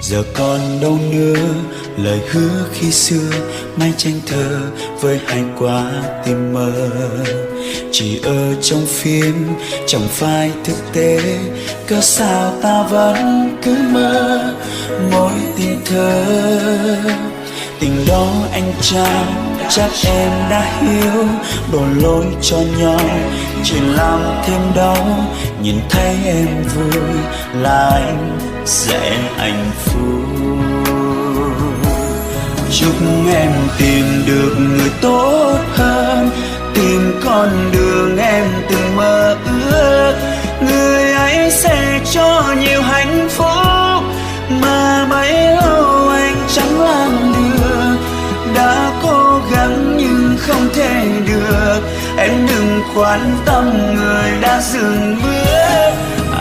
Giờ còn đâu nữa lời hứa khi xưa, mái tranh thơ với hai quả tim mơ. Chỉ ở trong phim chẳng phải thực tế, cớ sao ta vẫn cứ mơ mỗi tình thơ. Tình đó anh trao chắc em đã hiểu, đổ lỗi cho nhau chỉ làm thêm đau. Nhìn thấy em vui là anh sẽ hạnh phúc. Chúc em tìm được người tốt hơn, tìm con đường em từng mơ ước. Người ấy sẽ cho nhiều hạnh phúc mà bấy lâu anh chẳng làm được. Đã cố gắng nhưng không thể được, em đừng quan tâm người đã dừng bước.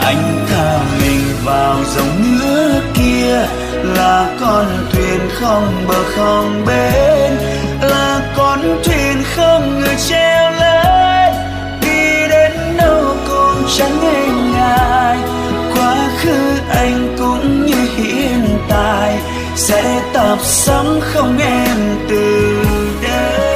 Anh thả mình vào dòng nước kia, là con thuyền không bờ không bến, là con thuyền không người treo lên. Đi đến đâu cũng chẳng nghe ngại, quá khứ anh cũng như hiện tại sẽ tập sống không em từ đây.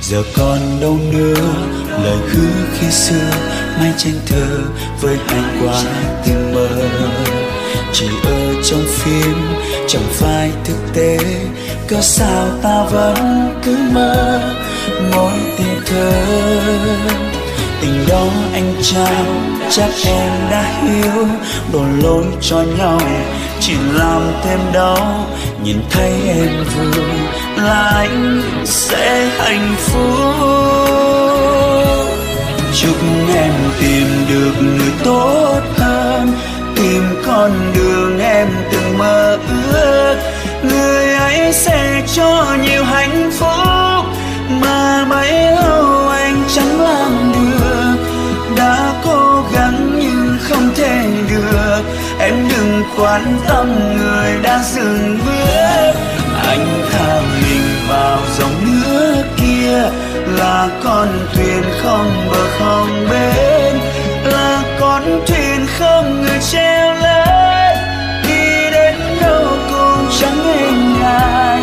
Giờ còn đâu nữa lời hứa khi xưa, mái tranh thơ với hai quả tim mơ. Chỉ ở trong phim chẳng phải thực tế, cớ sao ta vẫn cứ mơ mỗi tình thơ. Tình đó anh trao chắc em đã hiểu, đổ lỗi cho nhau chỉ làm thêm đau. Nhìn thấy em vui là anh sẽ hạnh phúc. Chúc em tìm được người tốt hơn, tìm con đường em từng mơ ước. Người ấy sẽ cho nhiều hạnh phúc mà bấy lâu anh chẳng làm được. Đã cố gắng nhưng không thể được, em đừng quan tâm người đã dừng bước. Anh thả mình vào dòng nước kia, là con thuyền không bờ không bến, là con thuyền không người treo lên. Đi đến đâu cũng chẳng nghe ngại,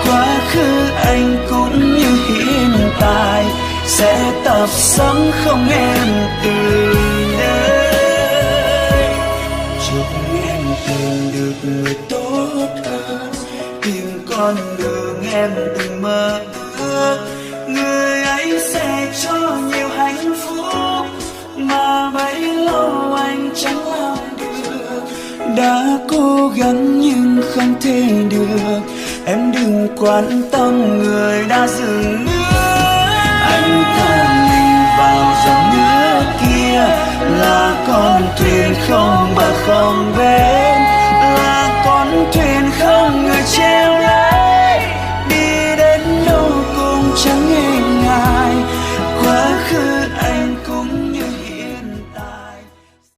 quá khứ anh cũng như hiện tại sẽ tập sống không em từ đây. Chúc em tìm được người tốt hơn, tìm con đường em từng mơ ước. Người ấy sẽ cho nhiều hạnh phúc mà bấy lâu anh chẳng làm được. Đã cố gắng nhưng không thể được, em đừng quan tâm người đã dừng bước. Anh thầm